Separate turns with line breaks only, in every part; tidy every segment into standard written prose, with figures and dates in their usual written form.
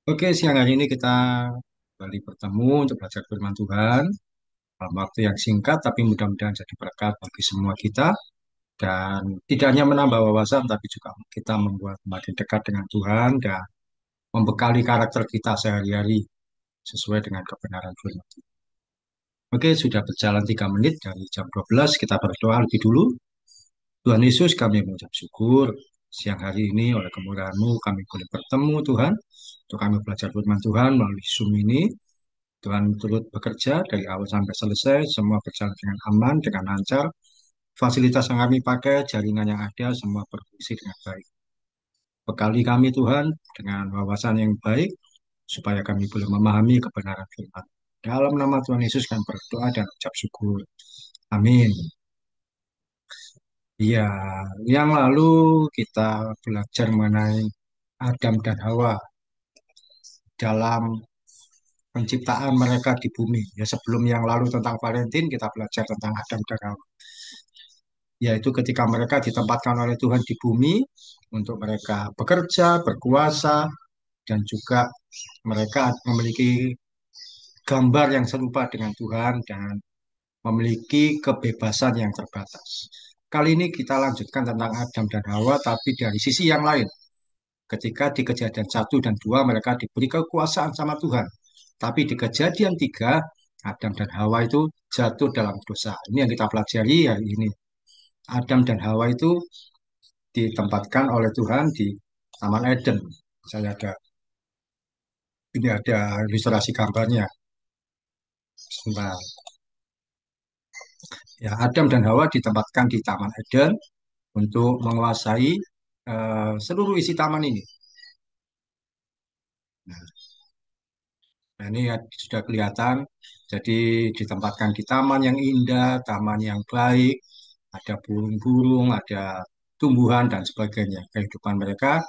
Oke, siang hari ini kita kembali bertemu untuk belajar firman Tuhan dalam waktu yang singkat, tapi mudah-mudahan jadi berkat bagi semua kita dan tidak hanya menambah wawasan, tapi juga kita membuat makin dekat dengan Tuhan dan membekali karakter kita sehari-hari sesuai dengan kebenaran firman Tuhan. Oke, sudah berjalan 3 menit dari jam 12, kita berdoa lebih dulu. Tuhan Yesus, kami mengucap syukur siang hari ini oleh kemurahan-Mu kami boleh bertemu Tuhan, untuk kami belajar firman Tuhan melalui Zoom ini. Tuhan turut bekerja dari awal sampai selesai, semua berjalan dengan aman, dengan lancar. Fasilitas yang kami pakai, jaringan yang ada, semua berfungsi dengan baik. Bekali kami Tuhan dengan wawasan yang baik, supaya kami boleh memahami kebenaran firman. Dalam nama Tuhan Yesus kami berdoa dan ucap syukur. Amin. Ya, yang lalu kita belajar mengenai Adam dan Hawa dalam penciptaan mereka di bumi. Ya, sebelum yang lalu tentang Valentine, kita belajar tentang Adam dan Hawa. Yaitu ketika mereka ditempatkan oleh Tuhan di bumi untuk mereka bekerja, berkuasa, dan juga mereka memiliki gambar yang serupa dengan Tuhan dan memiliki kebebasan yang terbatas. Kali ini kita lanjutkan tentang Adam dan Hawa, tapi dari sisi yang lain. Ketika di kejadian 1 dan 2 mereka diberi kekuasaan sama Tuhan. Tapi di kejadian 3, Adam dan Hawa itu jatuh dalam dosa. Ini yang kita pelajari hari ini. Adam dan Hawa itu ditempatkan oleh Tuhan di Taman Eden. Saya ada ini ada ilustrasi gambarnya. Sebentar. Ya, Adam dan Hawa ditempatkan di Taman Eden untuk menguasai seluruh isi taman ini. Nah, ini ya, sudah kelihatan. Jadi ditempatkan di taman yang indah, taman yang baik, ada burung-burung, ada tumbuhan dan sebagainya. Kehidupan mereka,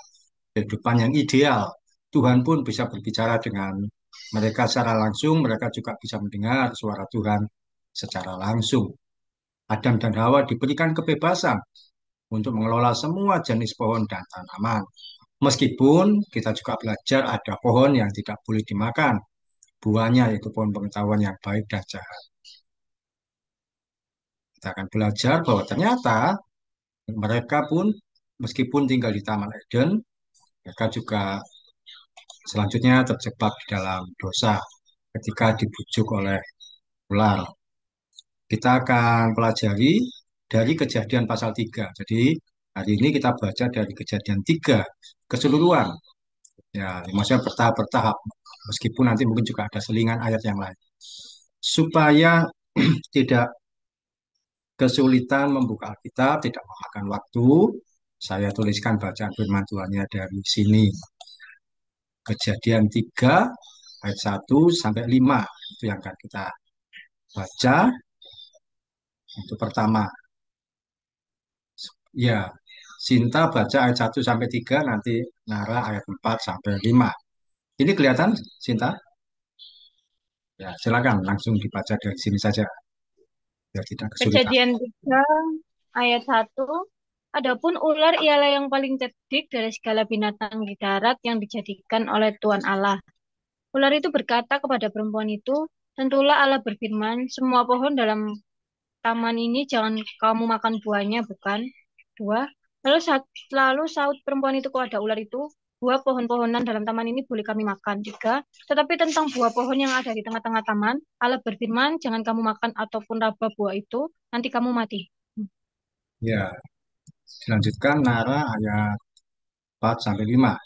kehidupan yang ideal. Tuhan pun bisa berbicara dengan mereka secara langsung, mereka juga bisa mendengar suara Tuhan secara langsung. Adam dan Hawa diberikan kebebasan untuk mengelola semua jenis pohon dan tanaman. Meskipun kita juga belajar ada pohon yang tidak boleh dimakan, buahnya yaitu pohon pengetahuan yang baik dan jahat. Kita akan belajar bahwa ternyata mereka pun meskipun tinggal di Taman Eden, mereka juga selanjutnya terjebak di dalam dosa ketika dibujuk oleh ular. Kita akan pelajari dari Kejadian pasal 3. Jadi hari ini kita baca dari Kejadian 3 keseluruhan. Ya, maksudnya bertahap-bertahap. Meskipun nanti mungkin juga ada selingan ayat yang lain. Supaya tidak kesulitan membuka Alkitab, tidak memakan waktu, saya tuliskan bacaan firman Tuhannya dari sini. Kejadian 3 ayat 1 sampai 5. Itu yang akan kita baca. Untuk pertama, ya, Sinta baca ayat 1 sampai 3, nanti Nara ayat 4 sampai 5. Ini kelihatan, Sinta? Ya, silakan langsung dibaca dari sini saja, biar tidak kesulitan.
Kejadian 3 ayat 1. Adapun ular ialah yang paling cerdik dari segala binatang di darat yang dijadikan oleh Tuhan Allah. Ular itu berkata kepada perempuan itu, tentulah Allah berfirman, semua pohon dalam taman ini jangan kamu makan buahnya, bukan? 2. Lalu saut perempuan itu kepada ular itu, buah pohon-pohonan dalam taman ini boleh kami makan. 3. Tetapi tentang buah pohon yang ada di tengah-tengah taman, Allah berfirman, jangan kamu makan ataupun raba buah itu, nanti kamu mati.
Ya, dilanjutkan Nara ayat 4 sampai 5.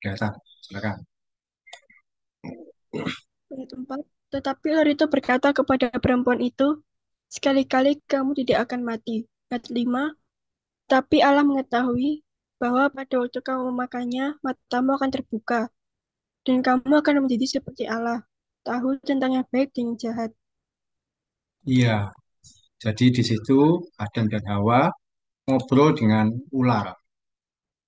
Kelihatan, silakan.
Ayat 4. Tetapi ular itu berkata kepada perempuan itu, sekali-kali kamu tidak akan mati. Ayat 5. Tapi Allah mengetahui bahwa pada waktu kamu memakannya, matamu akan terbuka, dan kamu akan menjadi seperti Allah, tahu tentang yang baik dan yang jahat.
Iya, jadi di situ Adam dan Hawa ngobrol dengan ular.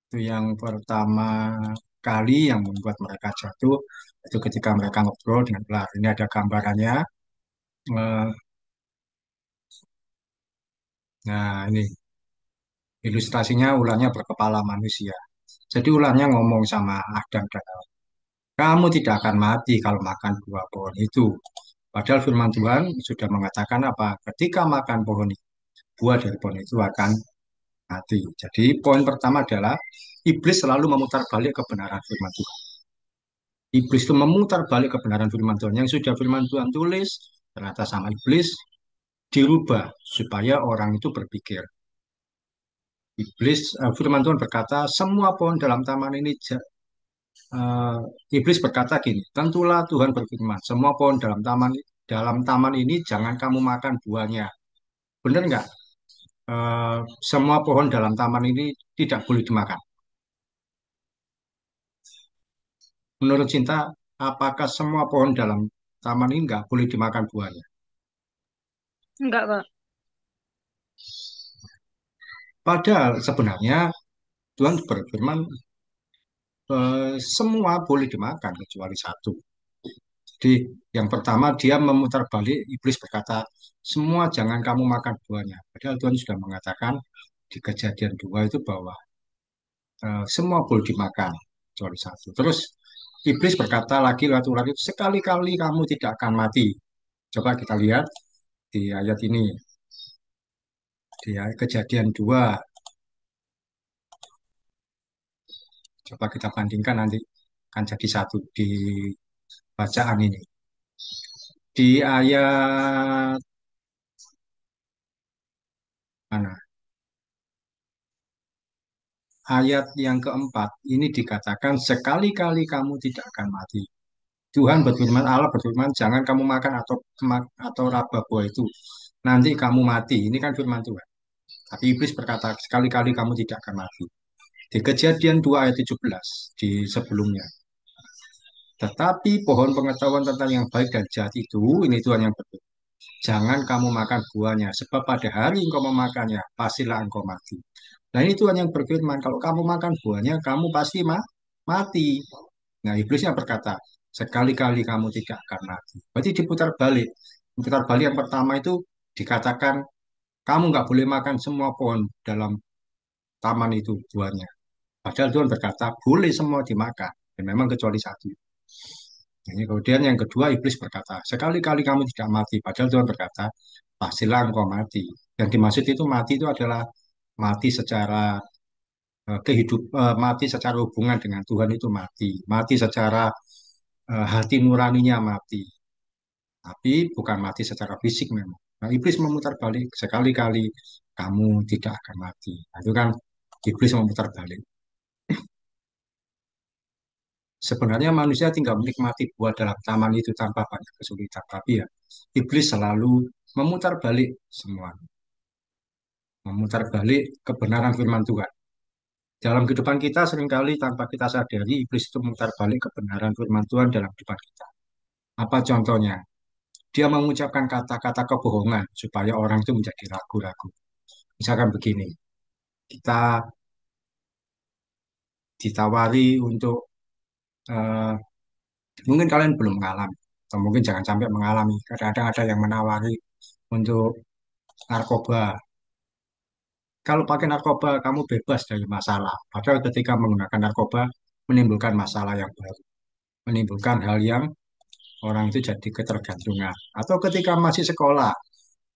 Itu yang pertama kali yang membuat mereka jatuh, itu ketika mereka ngobrol dengan ular. Ini ada gambarannya. Eh, Nah, ini ilustrasinya ularnya berkepala manusia. Jadi ularnya ngomong sama Adam dan Hawa. Kamu tidak akan mati kalau makan buah pohon itu. Padahal firman Tuhan sudah mengatakan apa? Ketika makan pohon itu, buah dari pohon itu akan mati. Jadi poin pertama adalah iblis selalu memutar balik kebenaran firman Tuhan. Iblis itu memutar balik kebenaran firman Tuhan. Yang sudah firman Tuhan tulis, ternyata sama iblis dirubah supaya orang itu berpikir. Firman Tuhan berkata, semua pohon dalam taman ini, eh, iblis berkata gini, tentulah Tuhan berfirman, semua pohon dalam taman ini jangan kamu makan buahnya. Benar nggak? Eh, semua pohon dalam taman ini tidak boleh dimakan. Menurut Cinta, apakah semua pohon dalam taman ini nggak boleh dimakan buahnya?
Enggak, Kak.
Padahal sebenarnya Tuhan berfirman, semua boleh dimakan kecuali satu. Jadi yang pertama dia memutar balik, iblis berkata, semua jangan kamu makan buahnya. Padahal Tuhan sudah mengatakan di kejadian 2 itu bahwa semua boleh dimakan kecuali satu. Terus iblis berkata lagi lewat ular itu, sekali-kali kamu tidak akan mati. Coba kita lihat di ayat ini, di ayat kejadian 2. Coba kita bandingkan nanti akan jadi satu di bacaan ini. Di ayat mana? Ayat yang keempat ini dikatakan sekali-kali kamu tidak akan mati. Tuhan berfirman, Allah berfirman, jangan kamu makan atau raba buah itu. Nanti kamu mati. Ini kan firman Tuhan. Tapi iblis berkata, sekali-kali kamu tidak akan mati. Di Kejadian 2 ayat 17 di sebelumnya. Tetapi pohon pengetahuan tentang yang baik dan jahat itu, ini Tuhan yang berfirman. Jangan kamu makan buahnya, sebab pada hari engkau memakannya, pastilah engkau mati. Nah ini Tuhan yang berfirman, kalau kamu makan buahnya, kamu pasti mati. Nah iblisnya berkata, sekali-kali kamu tidak akan mati. Berarti diputar balik. Diputar balik yang pertama itu dikatakan, kamu nggak boleh makan semua pohon dalam taman itu buahnya. Padahal Tuhan berkata, boleh semua dimakan. Dan memang kecuali satu. Ini kemudian yang kedua, iblis berkata, sekali-kali kamu tidak mati. Padahal Tuhan berkata, pastilah engkau mati. Yang dimaksud itu mati itu adalah mati secara mati secara hubungan dengan Tuhan itu mati. Mati secara hati nuraninya mati. Tapi bukan mati secara fisik memang. Nah, iblis memutar balik sekali-kali kamu tidak akan mati. Nah, itu kan iblis memutar balik. Sebenarnya manusia tinggal menikmati buah dalam taman itu tanpa banyak kesulitan. Tapi ya, iblis selalu memutar balik semua. Memutar balik kebenaran firman Tuhan. Dalam kehidupan kita seringkali tanpa kita sadari, iblis itu memutar balik kebenaran firman Tuhan dalam kehidupan kita. Apa contohnya? Dia mengucapkan kata-kata kebohongan supaya orang itu menjadi ragu-ragu. Misalkan begini, kita ditawari untuk, eh, mungkin kalian belum mengalami, atau mungkin jangan sampai mengalami. Kadang-kadang ada yang menawari untuk narkoba. Kalau pakai narkoba, kamu bebas dari masalah. Padahal ketika menggunakan narkoba, menimbulkan masalah yang baru. Menimbulkan hal yang orang itu jadi ketergantungan. Atau ketika masih sekolah,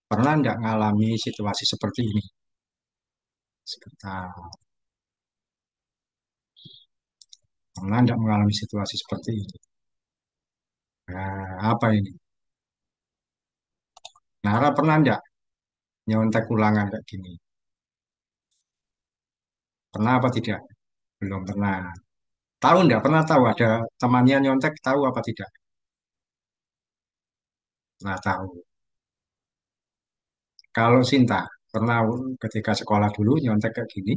pernah nggak ngalami situasi seperti ini? Sebentar, pernah nggak mengalami situasi seperti ini? Nah, apa ini? Nara pernah nggak nyontek ulangan kayak gini? Pernah apa tidak? Belum pernah. Tahu nggak? Pernah tahu ada temannya nyontek, tahu apa tidak? Nah, tahu. Kalau Sinta, pernah ketika sekolah dulu nyontek kayak gini?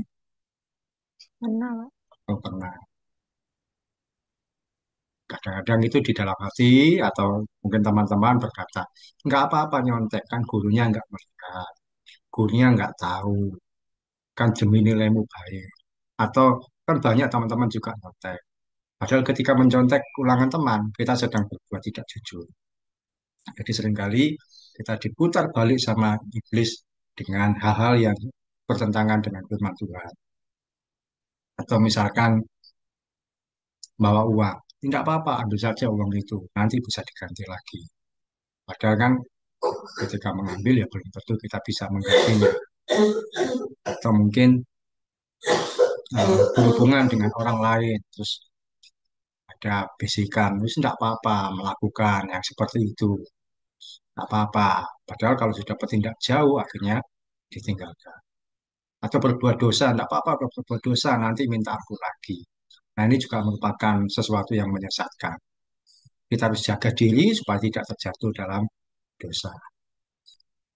Kenal.
Oh, pernah. Kadang-kadang itu di dalam hati atau mungkin teman-teman berkata, nggak apa-apa nyontek, kan gurunya nggak melihat, gurunya nggak tahu, kan demi nilaimu baik. Atau kan banyak teman-teman juga nyontek. Padahal ketika mencontek ulangan teman, kita sedang berbuat tidak jujur. Jadi seringkali kita diputar balik sama iblis dengan hal-hal yang bertentangan dengan firman Tuhan. Atau misalkan bawa uang. tidak apa-apa, ambil saja uang itu, nanti bisa diganti lagi. Padahal kan ketika mengambil ya belum tentu kita bisa menggantinya. Atau mungkin berhubungan dengan orang lain, terus ada bisikan, terus tidak apa-apa melakukan yang seperti itu, tidak apa-apa. Padahal kalau sudah bertindak jauh, akhirnya ditinggalkan. Atau berbuat dosa, tidak apa-apa kalau berbuat dosa, nanti minta ampun lagi. Nah ini juga merupakan sesuatu yang menyesatkan. Kita harus jaga diri supaya tidak terjatuh dalam dosa.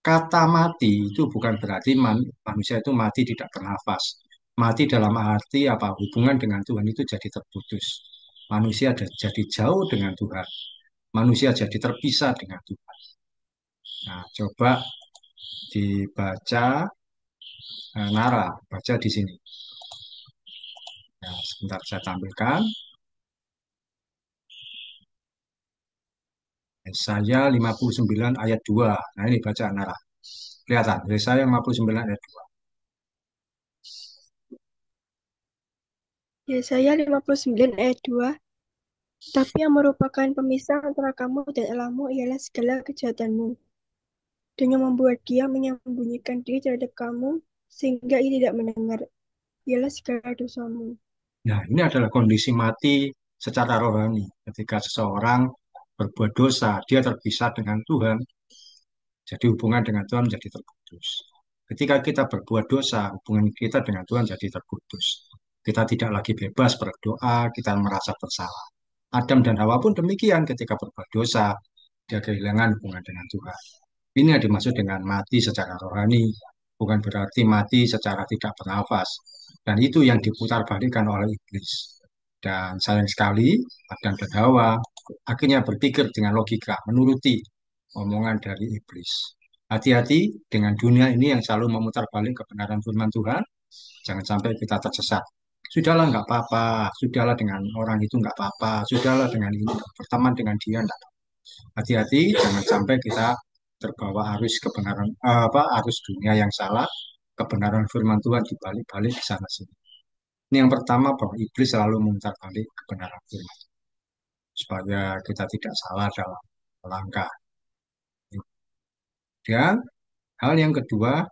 Kata mati itu bukan berarti manusia itu mati tidak bernafas. Mati dalam arti apa? Hubungan dengan Tuhan itu jadi terputus. Manusia jadi jauh dengan Tuhan. Manusia jadi terpisah dengan Tuhan. Nah, coba dibaca Nara, baca di sini. Nah, sebentar saya tampilkan. Yesaya 59 ayat 2. Nah, ini baca Nara. Kelihatan, Yesaya 59 ayat 2.
Yesaya 59 ayat 2. Tapi yang merupakan pemisah antara kamu dan Allahmu ialah segala kejahatanmu, dengan membuat dia menyembunyikan diri terhadap kamu, sehingga ia tidak mendengar, ialah segala dosamu.
Nah, ini adalah kondisi mati secara rohani. Ketika seseorang berbuat dosa, dia terpisah dengan Tuhan, jadi hubungan dengan Tuhan menjadi terputus. Ketika kita berbuat dosa, hubungan kita dengan Tuhan jadi terputus. Kita tidak lagi bebas berdoa, kita merasa bersalah. Adam dan Hawa pun demikian ketika berbuat dosa, dia kehilangan hubungan dengan Tuhan. Ini yang dimaksud dengan mati secara rohani, bukan berarti mati secara tidak bernafas. Dan itu yang diputarbalikkan oleh iblis. Dan sayang sekali, Adam dan Hawa akhirnya berpikir dengan logika, menuruti omongan dari iblis. Hati-hati dengan dunia ini yang selalu memutar balik kebenaran firman Tuhan. Jangan sampai kita tersesat. Sudahlah nggak apa-apa, sudahlah dengan orang itu nggak apa-apa, sudahlah dengan ini, berteman dengan dia enggak. Hati-hati, jangan sampai kita terbawa arus kebenaran, arus dunia yang salah, kebenaran firman Tuhan dibalik-balik di sana sini. Ini yang pertama bahwa iblis selalu memutar balik kebenaran firman supaya kita tidak salah dalam langkah. Dan hal yang kedua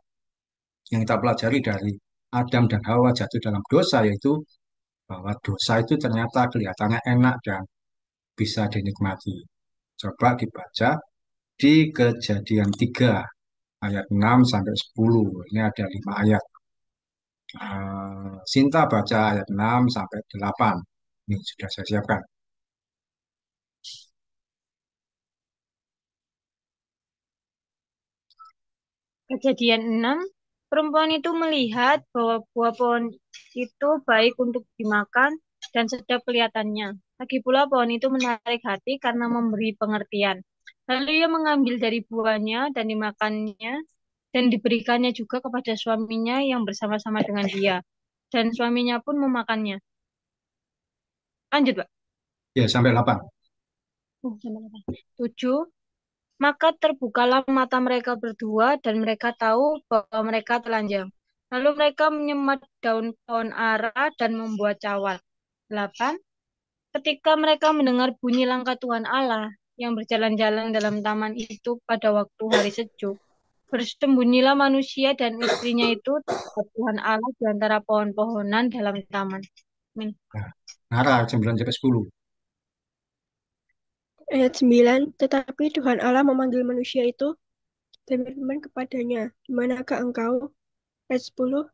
yang kita pelajari dari Adam dan Hawa jatuh dalam dosa yaitu bahwa dosa itu ternyata kelihatannya enak dan bisa dinikmati. Coba dibaca di Kejadian 3 ayat 6 sampai 10. Ini ada 5 ayat. Sinta baca ayat 6 sampai 8. Ini sudah saya siapkan.
Kejadian 6, perempuan itu melihat bahwa buah pohon itu baik untuk dimakan dan sedap kelihatannya. Lagi pula pohon itu menarik hati karena memberi pengertian. Lalu ia mengambil dari buahnya dan dimakannya dan diberikannya juga kepada suaminya yang bersama-sama dengan dia. Dan suaminya pun memakannya. Lanjut, Pak.
Ya, sampai 8.
Sampai 8. 7. Maka terbukalah mata mereka berdua dan mereka tahu bahwa mereka telanjang. Lalu mereka menyemat daun pohon ara dan membuat cawat. 8. Ketika mereka mendengar bunyi langkah Tuhan Allah yang berjalan-jalan dalam taman itu pada waktu hari sejuk, bersembunyilah manusia dan istrinya itu terhadap Tuhan Allah di antara pohon-pohonan dalam taman. Amin.
Nah, Nara 9 sampai 10.
Ayat 9. Tetapi Tuhan Allah memanggil manusia itu dan berfirman kepadanya, di manakah engkau? Ayat 10.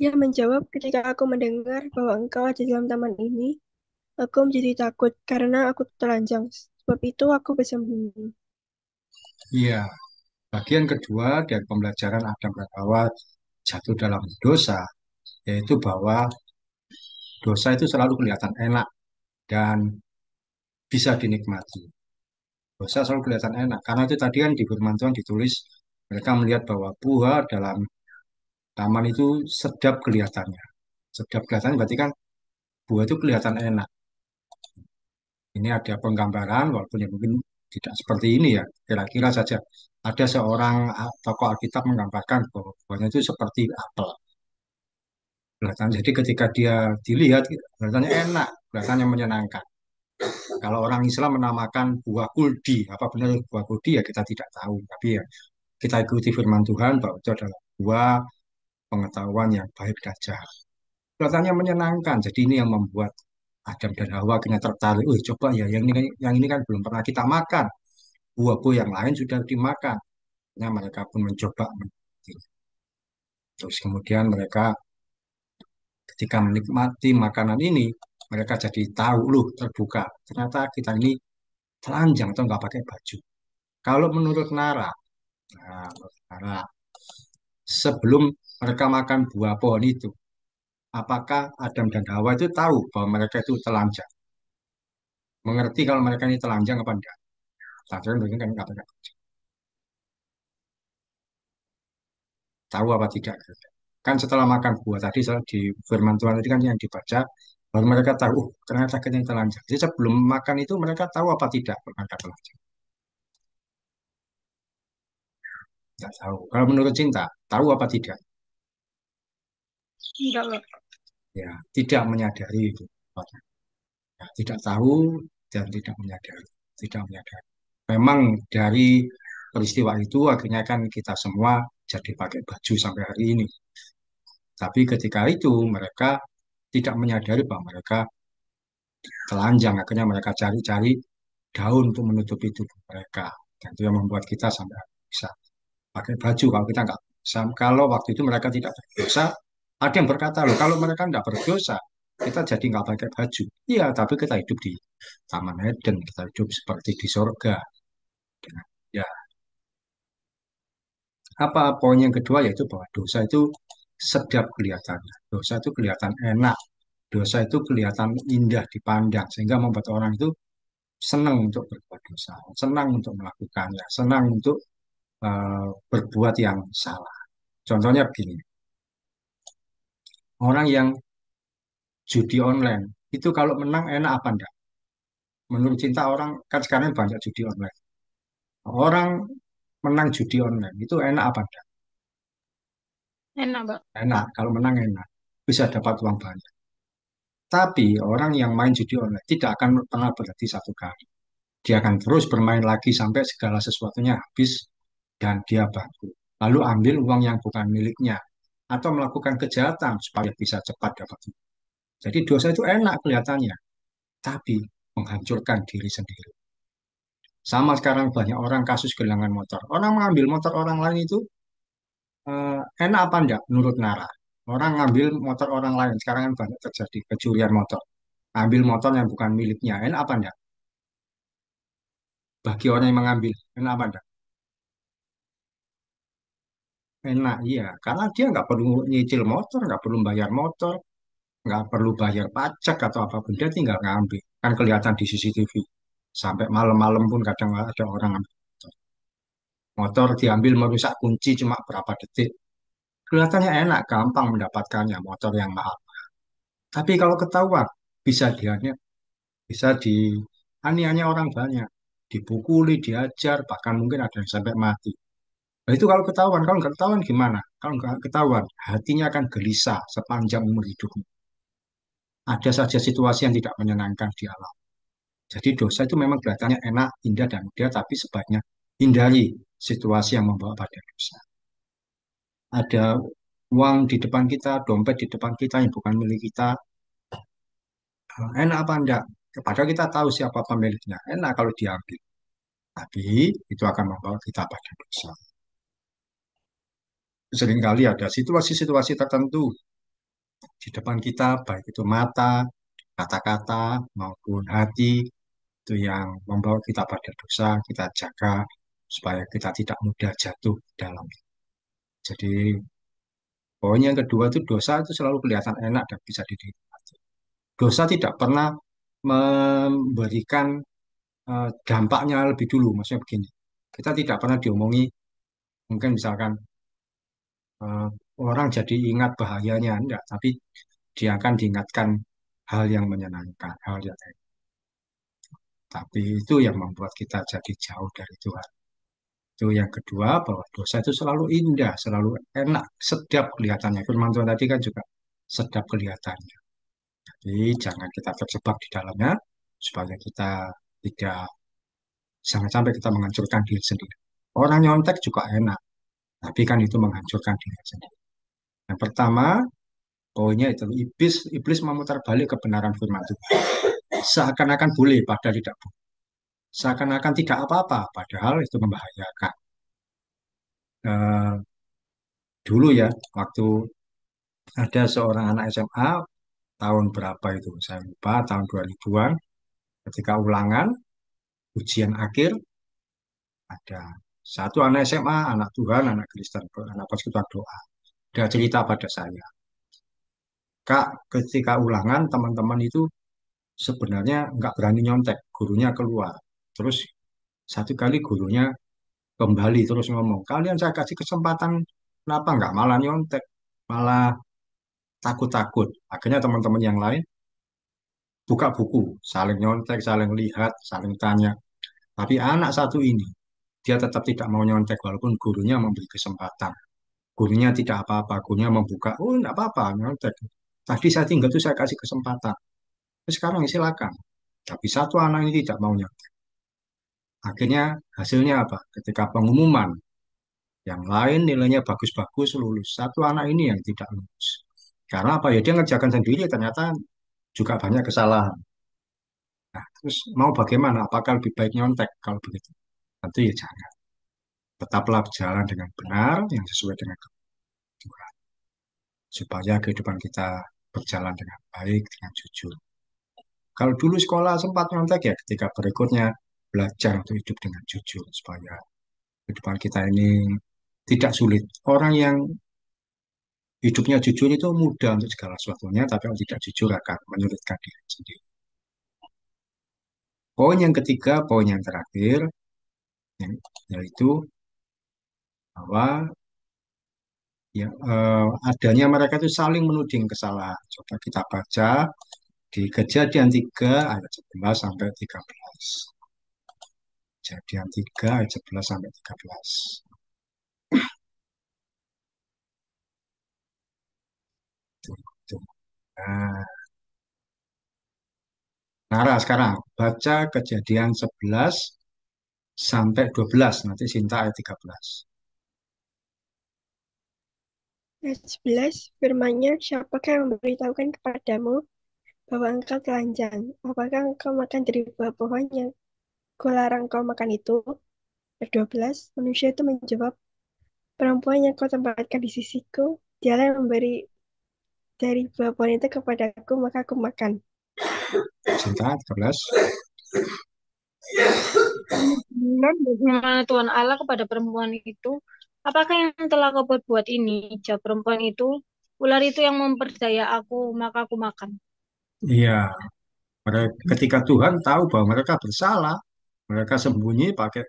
Ia menjawab, ketika aku mendengar bahwa engkau ada dalam taman ini, aku menjadi takut karena aku telanjang. Sebab itu aku bersembunyi.
Iya, bagian kedua dari pembelajaran Adam dan Hawa jatuh dalam dosa, yaitu bahwa dosa itu selalu kelihatan enak dan bisa dinikmati. Dosa selalu kelihatan enak, karena itu tadi kan di firman Tuhan ditulis, mereka melihat bahwa buah dalam taman itu sedap kelihatannya. Sedap kelihatannya berarti kan buah itu kelihatan enak. Ini ada penggambaran, walaupun ya mungkin tidak seperti ini ya, kira-kira saja. Ada seorang tokoh Alkitab menggambarkan bahwa buahnya itu seperti apel. Jadi ketika dia dilihat, kelihatannya enak, kelihatannya menyenangkan. Kalau orang Islam menamakan buah kuldi, apa benar buah kuldi ya kita tidak tahu. Tapi ya kita ikuti firman Tuhan bahwa itu adalah buah pengetahuan yang baik dan jahat. Kelihatannya menyenangkan. Jadi ini yang membuat Adam dan Hawa akhirnya tertarik. Coba ya, yang ini kan belum pernah kita makan. Buah-buah yang lain sudah dimakan. Nah, mereka pun mencoba. Terus kemudian mereka ketika menikmati makanan ini, mereka jadi tahu loh terbuka. Ternyata kita ini telanjang atau nggak pakai baju. Kalau menurut Nara, nah, menurut Nara, sebelum mereka makan buah pohon itu, apakah Adam dan Hawa itu tahu bahwa mereka itu telanjang? Mengerti kalau mereka ini telanjang apa enggak? Telanjang mungkin kan nggak pakai baju. Tahu apa tidak? Kan setelah makan buah tadi di firman Tuhan tadi kan yang dibaca, baru mereka tahu, ternyata kita ini telanjang. Jadi sebelum makan itu mereka tahu apa tidak mereka telanjang? Nggak tahu. Kalau menurut Cinta, tahu apa tidak?
Enggak, Pak.
Ya, tidak menyadari itu. Ya, tidak tahu dan tidak menyadari. Tidak menyadari. Memang dari peristiwa itu akhirnya kan kita semua jadi pakai baju sampai hari ini. Tapi ketika itu mereka tidak menyadari bahwa mereka telanjang. Akhirnya mereka cari-cari daun untuk menutupi tubuh mereka. Dan itu yang membuat kita sampai bisa pakai baju. Kalau kita nggak bisa, kalau waktu itu mereka tidak berdosa, ada yang berkata loh, kalau mereka nggak berdosa, kita jadi nggak pakai baju. Iya, tapi kita hidup di Taman Eden, kita hidup seperti di surga. Ya, apa poin yang kedua yaitu bahwa dosa itu sedap kelihatannya. Dosa itu kelihatan enak. Dosa itu kelihatan indah dipandang sehingga membuat orang itu senang untuk berbuat dosa, senang untuk melakukannya, senang untuk berbuat yang salah. Contohnya begini, orang yang judi online itu kalau menang enak apa enggak? Menurut Cinta orang kan sekarang banyak judi online. Orang menang judi online itu enak apa enggak?
Enak, Pak.
Enak, kalau menang enak. Bisa dapat uang banyak. Tapi orang yang main judi online tidak akan pernah berhenti satu kali. Dia akan terus bermain lagi sampai segala sesuatunya habis dan dia bangkrut. Lalu ambil uang yang bukan miliknya atau melakukan kejahatan supaya bisa cepat dapat uang. Jadi dosa itu enak kelihatannya, tapi menghancurkan diri sendiri. Sama sekarang banyak orang kasus kehilangan motor. Orang mengambil motor orang lain itu enak apa enggak menurut Nara? Orang ngambil motor orang lain. Sekarang kan banyak terjadi pencurian motor. Ambil motor yang bukan miliknya. Enak apa enggak? Bagi orang yang mengambil. Enak apa enggak? Enak, iya. Karena dia nggak perlu nyicil motor, nggak perlu bayar motor, nggak perlu bayar pajak atau apapun. Dia tinggal ngambil. Kan kelihatan di CCTV. Sampai malam-malam pun kadang ada orang ambil motor. Motor diambil merusak kunci cuma berapa detik. Kelihatannya enak, gampang mendapatkannya motor yang mahal. Tapi kalau ketahuan, bisa dia bisa dianiaya orang banyak, dipukuli, diajar, bahkan mungkin ada yang sampai mati. Nah, itu kalau nggak ketahuan gimana? Kalau nggak ketahuan, hatinya akan gelisah sepanjang umur hidupnya. Ada saja situasi yang tidak menyenangkan di alam. Jadi dosa itu memang kelihatannya enak, indah, dan mudah, tapi sebaiknya hindari situasi yang membawa pada dosa. Ada uang di depan kita, dompet di depan kita yang bukan milik kita, enak apa enggak? Padahal kita tahu siapa pemiliknya. Enak kalau diambil. Tapi itu akan membawa kita pada dosa. Seringkali ada situasi-situasi tertentu di depan kita, baik itu mata, kata-kata, maupun hati, itu yang membawa kita pada dosa, kita jaga supaya kita tidak mudah jatuh dalam. Jadi, poin yang kedua itu dosa itu selalu kelihatan enak dan bisa dinikmati. Dosa tidak pernah memberikan dampaknya lebih dulu. Maksudnya begini, kita tidak pernah diomongi, mungkin misalkan eh, orang jadi ingat bahayanya, enggak, tapi dia akan diingatkan hal yang menyenangkan, hal yang enak. Tapi itu yang membuat kita jadi jauh dari Tuhan. Itu yang kedua, bahwa dosa itu selalu indah, selalu enak, sedap kelihatannya. Firman Tuhan tadi kan juga sedap kelihatannya. Jadi jangan kita terjebak di dalamnya supaya kita tidak jangan sampai kita menghancurkan diri sendiri. Orang nyontek juga enak, tapi kan itu menghancurkan diri sendiri. Yang pertama, poinnya itu iblis iblis memutar balik kebenaran firman Tuhan. Seakan-akan boleh, padahal tidak boleh. Seakan-akan tidak apa-apa, padahal itu membahayakan. Eh, Dulu ya, waktu ada seorang anak SMA tahun berapa itu, saya lupa, tahun 2000-an, ketika ulangan, ujian akhir, ada satu anak SMA, anak Tuhan, anak Kristen, anak persekutuan doa. Dia cerita pada saya, Kak, ketika ulangan teman-teman itu sebenarnya nggak berani nyontek, gurunya keluar. Terus satu kali gurunya kembali terus ngomong, kalian saya kasih kesempatan, kenapa nggak malah nyontek, malah takut-takut. Akhirnya teman-teman yang lain buka buku, saling nyontek, saling lihat, saling tanya. Tapi anak satu ini, dia tetap tidak mau nyontek walaupun gurunya memberi kesempatan. Gurunya tidak apa-apa, gurunya membuka, oh enggak apa-apa, nyontek. Tadi saya tinggal tuh saya kasih kesempatan. Terus sekarang silakan. Tapi satu anak ini tidak mau nyontek. Akhirnya hasilnya apa? Ketika pengumuman, yang lain nilainya bagus-bagus lulus. Satu anak ini yang tidak lulus. Karena apa ya? Dia ngerjakan sendiri, ternyata juga banyak kesalahan. Nah, terus mau bagaimana? Apakah lebih baik nyontek kalau begitu? Tentu ya jangan. Tetaplah berjalan dengan benar, yang sesuai dengan Tuhan. Supaya kehidupan kita berjalan dengan baik, dengan jujur. Kalau dulu sekolah sempat nyontek ya, ketika berikutnya belajar untuk hidup dengan jujur. Supaya kehidupan kita ini tidak sulit. Orang yang hidupnya jujur itu mudah untuk segala sesuatunya, tapi kalau tidak jujur akan menyulitkan diri sendiri. Poin yang ketiga, poin yang terakhir, yaitu bahwa ya, adanya mereka itu saling menuding kesalahan. Coba kita baca di Kejadian 3 ayat 11 sampai 13. Kejadian 3 ayat 11 sampai 13. Tuh, tuh. Nah, Nara sekarang baca Kejadian 11 sampai 12, nanti Sinta ayat 13.
Ayat 11, firman-Nya, siapakah yang memberitahukan kepadamu bahwa engkau telanjang? Apakah engkau makan dari buah pohon yang kularang kau makan itu? Ayat 12, manusia itu menjawab, perempuan yang kau tempatkan di sisiku, dialah yang memberi dari buah pohon itu kepadaku, maka aku makan.
Sinta 13.
Dan bagaimana Tuhan Allah kepada perempuan itu? Apakah yang telah kau perbuat ini? Jawab perempuan itu, ular itu yang memperdaya aku, maka aku makan.
Iya, ketika Tuhan tahu bahwa mereka bersalah, mereka sembunyi pakai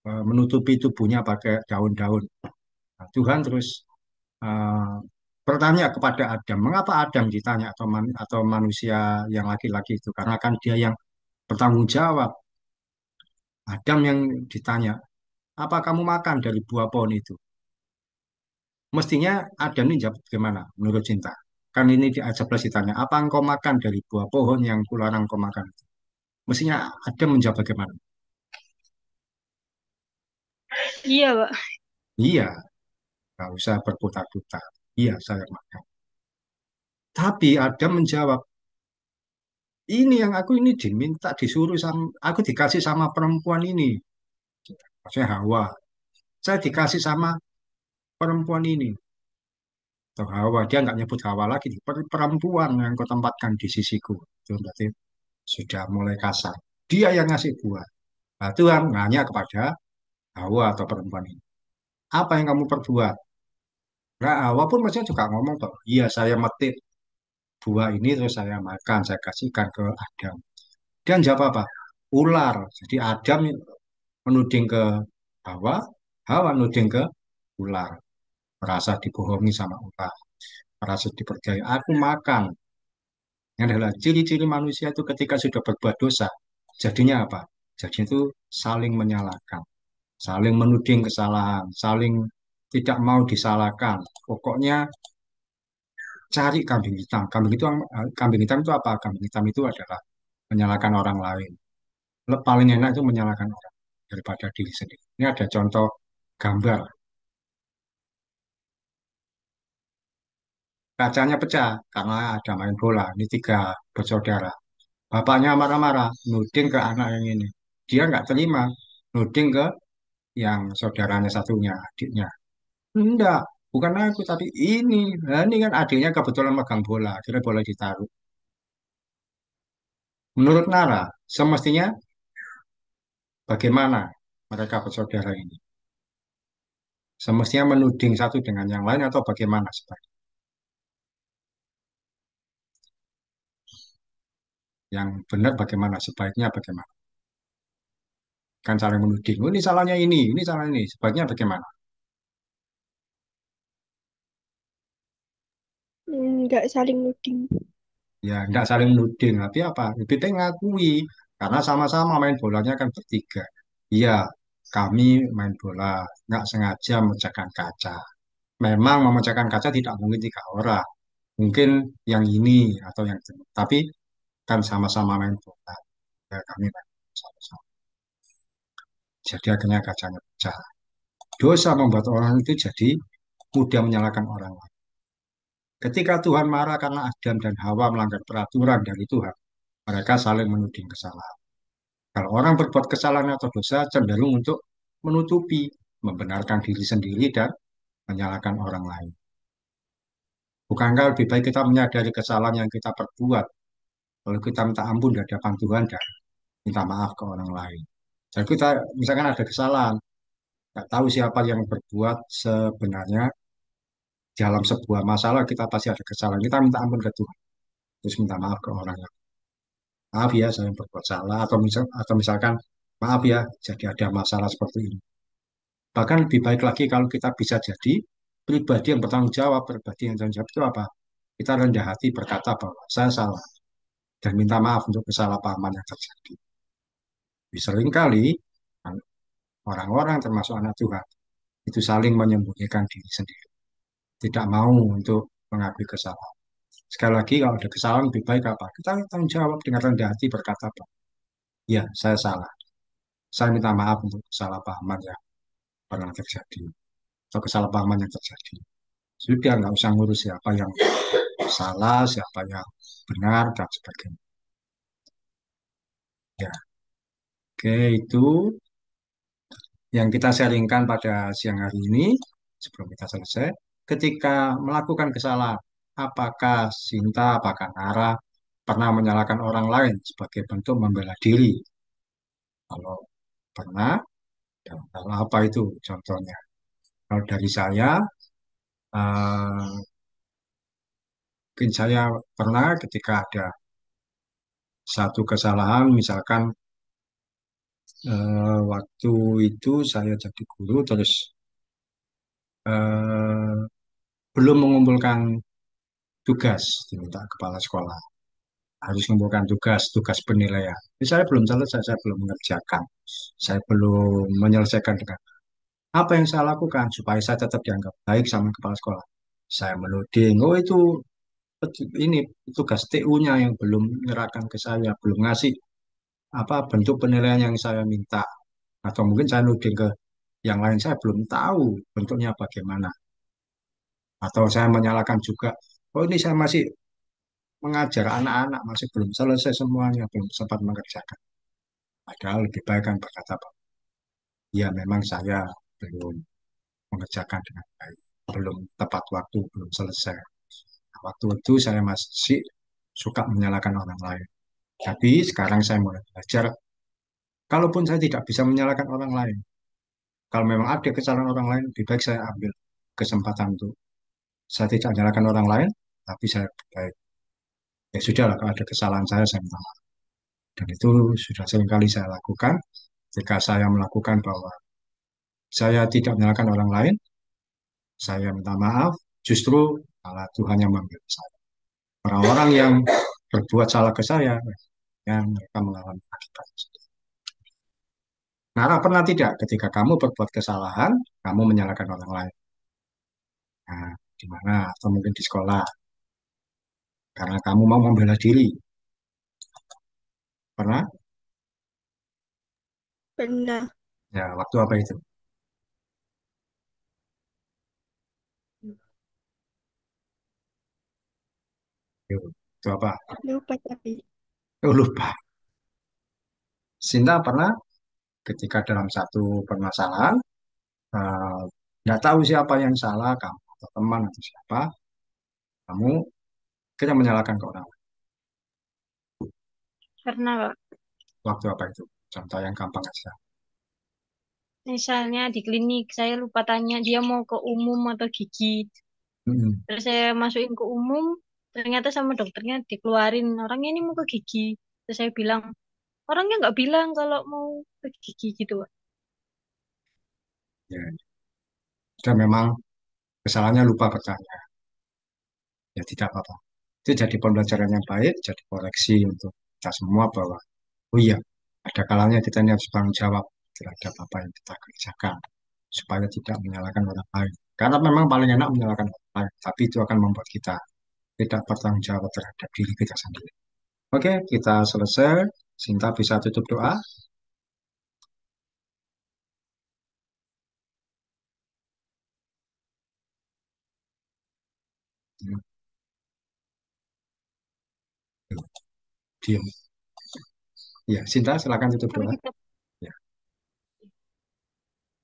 menutupi tubuhnya pakai daun-daun. Nah, Tuhan terus eh, bertanya kepada Adam, mengapa Adam ditanya atau manusia yang laki-laki itu? Karena kan dia yang bertanggung jawab. Adam yang ditanya, apa kamu makan dari buah pohon itu? Mestinya Adam ini jawab bagaimana menurut Cinta? Kan ini di ayat 11 ditanya, apa engkau makan dari buah pohon yang kularang engkau makan itu? Mestinya Adam menjawab bagaimana?
Iya, Pak.
Iya, nggak usah berputar-putar. Iya, saya makan. Tapi Adam menjawab, ini yang aku ini diminta, disuruh sama, aku dikasih sama perempuan ini. Maksudnya Hawa. Saya dikasih sama perempuan ini. Atau Hawa, dia nggak nyebut Hawa lagi. Perempuan yang kau tempatkan di sisiku. Itu berarti sudah mulai kasar. Dia yang ngasih buah. Nah, Tuhan nanya kepada Hawa atau perempuan ini. Apa yang kamu perbuat? Nah, Hawa pun maksudnya juga ngomong toh, iya saya metik buah ini terus saya makan, saya kasihkan ke Adam. Dan jawab apa? Ular. Jadi Adam menuding ke Hawa, Hawa menuding ke ular. Merasa dibohongi sama ular, merasa dipercaya. Aku makan. Yang adalah ciri-ciri manusia itu ketika sudah berbuat dosa. Jadinya apa? Jadinya itu saling menyalahkan, saling menuding kesalahan, saling tidak mau disalahkan. Pokoknya cari kambing hitam. Kambing hitam itu apa? Kambing hitam itu adalah menyalahkan orang lain. Paling enak itu menyalahkan orang daripada diri sendiri. Ini ada contoh gambar. Kacanya pecah karena ada main bola. Ini tiga bersaudara. Bapaknya marah-marah, nuding ke anak yang ini. Dia nggak terima, nuding ke yang saudaranya satunya, adiknya. Enggak, bukan aku, tapi ini. Nah, ini kan adiknya kebetulan megang bola, akhirnya bola ditaruh. Menurut Nara, semestinya bagaimana mereka bersaudara ini? Semestinya menuding satu dengan yang lain atau bagaimana sebaiknya? Yang benar bagaimana? Sebaiknya bagaimana? Kan saling menuding. Oh, ini salah ini. Sebaiknya bagaimana?
Nggak saling nuding.
Ya, nggak saling menuding. Tapi apa? Lebih baik ngakui. Karena sama-sama main bolanya kan bertiga. Iya, kami main bola. Nggak sengaja memecahkan kaca. Memang memecahkan kaca tidak mungkin tiga orang. Mungkin yang ini atau yang itu. Tapi kan sama-sama main bola. Ya, kami main sama-sama. Jadi akhirnya kacanya pecah. Dosa membuat orang itu jadi mudah menyalahkan orang lain. Ketika Tuhan marah karena Adam dan Hawa melanggar peraturan dari Tuhan, mereka saling menuding kesalahan. Kalau orang berbuat kesalahan atau dosa, cenderung untuk menutupi, membenarkan diri sendiri, dan menyalahkan orang lain. Bukankah lebih baik kita menyadari kesalahan yang kita perbuat, lalu kita minta ampun di hadapan Tuhan dan minta maaf ke orang lain. Jadi kita misalkan ada kesalahan, nggak tahu siapa yang berbuat sebenarnya dalam sebuah masalah kita pasti ada kesalahan. Kita minta ampun ke Tuhan, terus minta maaf ke orang lain. Maaf ya, saya berbuat salah atau misalkan maaf ya, jadi ada masalah seperti ini. Bahkan lebih baik lagi kalau kita bisa jadi pribadi yang bertanggung jawab. Pribadi yang bertanggung jawab itu apa? Kita rendah hati berkata bahwa saya salah dan minta maaf untuk kesalahpahaman yang terjadi. Seringkali orang-orang termasuk anak Tuhan itu saling menyembunyikan diri sendiri, tidak mau untuk mengakui kesalahan. Sekali lagi kalau ada kesalahan lebih baik apa? Kita tanggung jawab dengan rendah hati berkata bahwa ya saya salah. Saya minta maaf untuk kesalahpahaman yang pernah terjadi atau kesalahpahaman yang terjadi. Sudah nggak usah ngurus siapa yang salah, siapa yang benar, dan sebagainya. Ya, oke, itu yang kita sharingkan pada siang hari ini. Sebelum kita selesai, ketika melakukan kesalahan, apakah Sinta, apakah Nara pernah menyalahkan orang lain sebagai bentuk membela diri? Kalau pernah, ya, kalau apa itu contohnya? Kalau dari saya, eh, mungkin saya pernah ketika ada satu kesalahan, misalkan waktu itu saya jadi guru, terus eh, belum mengumpulkan tugas, diminta kepala sekolah. Harus mengumpulkan tugas penilaian. Ini saya belum selesai, saya belum mengerjakan. Saya belum menyelesaikan dengan apa yang saya lakukan supaya saya tetap dianggap baik sama kepala sekolah. Saya menuding, oh itu ini tugas TU-nya yang belum menyerahkan ke saya, belum ngasih apa bentuk penilaian yang saya minta. Atau mungkin saya nuding ke yang lain, saya belum tahu bentuknya bagaimana. Atau saya menyalahkan juga, oh ini saya masih mengajar anak-anak, masih belum selesai semuanya, belum sempat mengerjakan. Padahal lebih baik kan berkata, ya memang saya belum mengerjakan dengan baik, belum tepat waktu, belum selesai. Nah, waktu itu saya masih suka menyalahkan orang lain. Tapi sekarang saya mulai belajar, kalaupun saya tidak bisa menyalahkan orang lain, kalau memang ada kesalahan orang lain, lebih baik saya ambil kesempatan untuk saya tidak menyalahkan orang lain, tapi saya baik. Ya sudah lah, kalau ada kesalahan saya minta maaf. Dan itu sudah seringkali saya lakukan. Jika saya melakukan bahwa saya tidak menyalahkan orang lain, saya minta maaf, justru malah Tuhan yang membela saya. Orang-orang yang berbuat salah ke saya, yang mereka mengalami akibatnya. Nara pernah tidak ketika kamu berbuat kesalahan, kamu menyalahkan orang lain? Nah, di mana? Atau mungkin di sekolah. karena kamu mau membela diri. Pernah?
Pernah.
Ya, waktu apa itu? Yuk, itu apa?
Lupa tapi.
Oh, lupa. Sinta pernah ketika dalam satu permasalahan, eh, nggak tahu siapa yang salah, kamu atau teman atau siapa, kamu kita menyalahkan ke orang.
Pernah, Pak.
Waktu apa itu? Contoh yang gampang aja.
Misalnya di klinik, saya lupa tanya dia mau ke umum atau gigi.
Mm-mm.
Terus saya masukin ke umum, ternyata sama dokternya dikeluarin, orangnya ini mau ke gigi. Terus saya bilang, orangnya nggak bilang kalau mau ke gigi gitu, Pak.
Ya, dan memang kesalahannya lupa bertanya. Ya tidak apa-apa. Itu jadi pembelajaran yang baik, jadi koreksi untuk kita semua bahwa, oh iya, ada kalanya kita ini harus bertanggung jawab terhadap apa yang kita kerjakan, supaya tidak menyalahkan orang lain. Karena memang paling enak menyalahkan orang lain, tapi itu akan membuat kita tidak bertanggung jawab terhadap diri kita sendiri. Oke, kita selesai. Sinta bisa tutup doa. Diam. Ya, Sinta, silakan tutup
Mari
doa.
kita
Ya.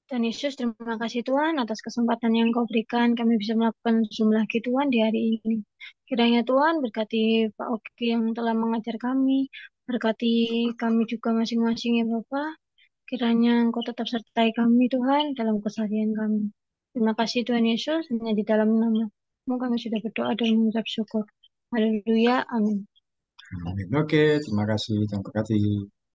Dan Yesus, terima kasih Tuhan atas kesempatan yang Kau berikan. Kami bisa melakukan Zoom lagi Tuhan di hari ini. Kiranya Tuhan berkati Pak Oki yang telah mengajar kami. Berkati kami juga masing-masing ya Bapak. Kiranya Engkau tetap sertai kami Tuhan dalam keseharian kami. Terima kasih Tuhan Yesus. Hanya di dalam nama kami sudah berdoa dan mengucap syukur. Haleluya. Amin.
Oke, terima kasih. Terima kasih.